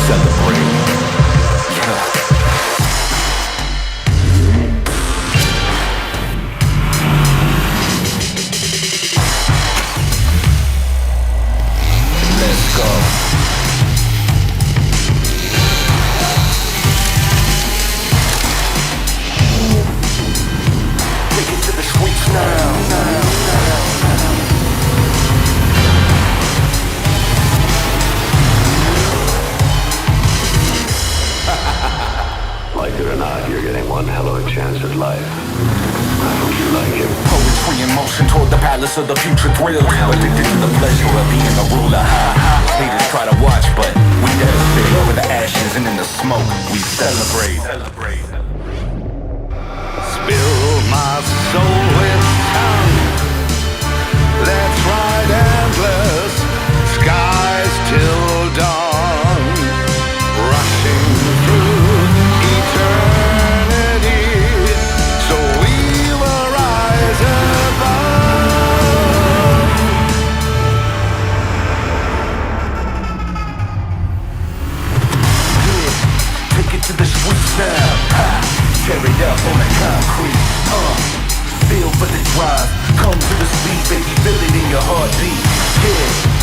celebrate. Yeah. Let's go. Take it to the streets now. Like it or not, you're getting one hell of a chance at life. I hope you like it. Poetry in motion toward the palace of the future thrill. Addicted to the pleasure of being a ruler. Haters try to watch, but we devastate. Over the ashes and in the smoke, we celebrate. Spill my soul with tongue. Let's ride endless skies till dawn. Rushing through eternity, so we will rise above. Take it to the streets now. Tear it up on the concrete. Feel for the drive. Come to the speed, baby. Feel it in your heartbeat. Yeah.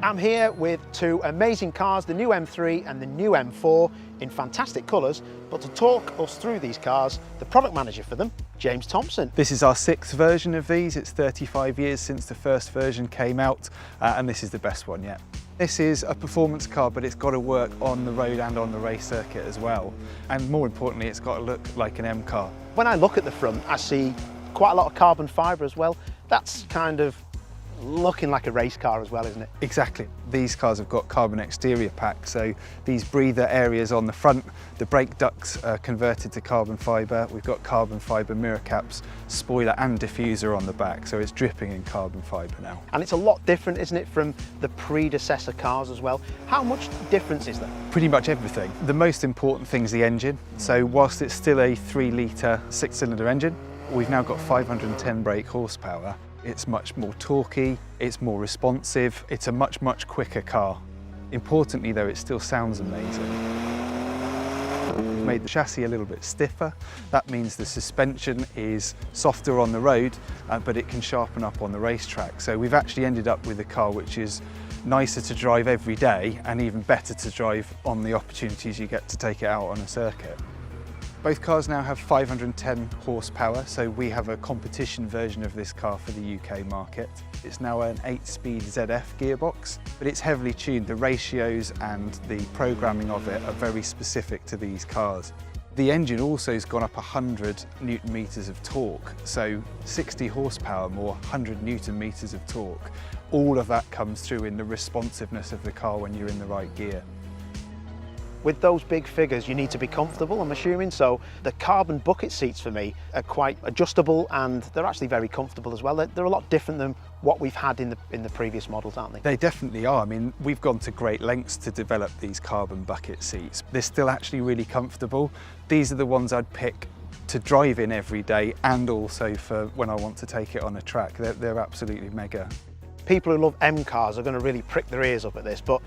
I'm here with two amazing cars, the new M3 and the new M4, in fantastic colours. But to talk us through these cars, the product manager for them, James Thompson. This is our 6th version of these. It's 35 years since the first version came out, and this is the best one yet. This is a performance car, but it's got to work on the road and on the race circuit as well. And more importantly, it's got to look like an M car. When I look at the front, I see quite a lot of carbon fibre as well. That's kind of looking like a race car as well, isn't it? Exactly. These cars have got carbon exterior packs, so these breather areas on the front, the brake ducts are converted to carbon fibre. We've got carbon fibre mirror caps, spoiler and diffuser on the back, so it's dripping in carbon fibre now. And it's a lot different, isn't it, from the predecessor cars as well? How much difference is there? Pretty much everything. The most important thing is the engine. So whilst it's still a 3-litre 6-cylinder engine, we've now got 510 brake horsepower. It's much more torquey, it's more responsive, it's a much quicker car. Importantly though, it still sounds amazing. We've made the chassis a little bit stiffer. That means the suspension is softer on the road, but it can sharpen up on the racetrack. So we've actually ended up with a car which is nicer to drive every day and even better to drive on the opportunities you get to take it out on a circuit. Both cars now have 510 horsepower, so we have a competition version of this car for the UK market. It's now an 8-speed ZF gearbox, but it's heavily tuned. The ratios and the programming of it are very specific to these cars. The engine also has gone up 100 Newton meters of torque, so 60 horsepower more, 100 Newton meters of torque. All of that comes through in the responsiveness of the car when you're in the right gear. With those big figures, you need to be comfortable, I'm assuming, so the carbon bucket seats for me are quite adjustable and they're actually very comfortable as well. They're a lot different than what we've had in the previous models, aren't they? They definitely are. I mean, we've gone to great lengths to develop these carbon bucket seats. They're still actually really comfortable. These are the ones I'd pick to drive in every day and also for when I want to take it on a track. They're absolutely mega. People who love M cars are going to really prick their ears up at this, but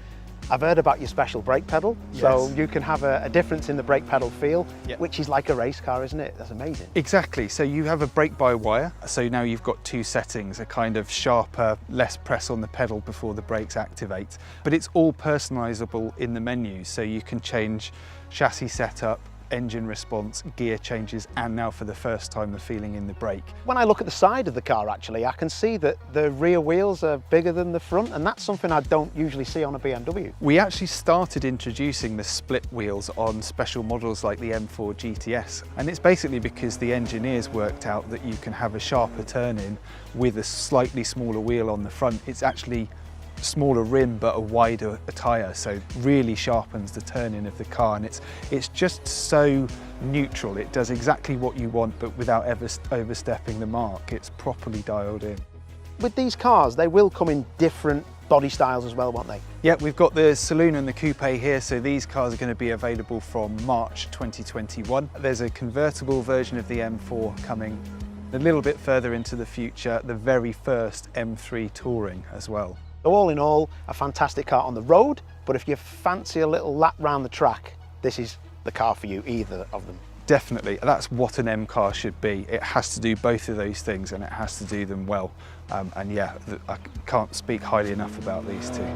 I've heard about your special brake pedal, yes. So you can have a difference in the brake pedal feel, yep. Which is like a race car, isn't it? That's amazing. Exactly, so you have a brake-by-wire, so now you've got two settings, a kind of sharper, less press on the pedal before the brakes activate, but it's all personalisable in the menus, so you can change chassis setup, engine response, gear changes, and now for the first time the feeling in the brake. When I look at the side of the car actually, I can see that the rear wheels are bigger than the front, and that's something I don't usually see on a BMW. We actually started introducing the split wheels on special models like the M4 GTS, and it's basically because the engineers worked out that you can have a sharper turn-in with a slightly smaller wheel on the front. It's actually smaller rim but a wider tyre, so really sharpens the turn-in of the car, and it's just so neutral. It does exactly what you want but without ever overstepping the mark. It's properly dialed in. With these cars, they will come in different body styles as well, won't they? Yeah, we've got the Saloon and the Coupe here, so these cars are going to be available from March 2021. There's a convertible version of the M4 coming a little bit further into the future, the very first M3 Touring as well. So all in all, a fantastic car on the road, but if you fancy a little lap round the track, this is the car for you, either of them. Definitely, that's what an M car should be. It has to do both of those things and it has to do them well. And yeah, I can't speak highly enough about these two.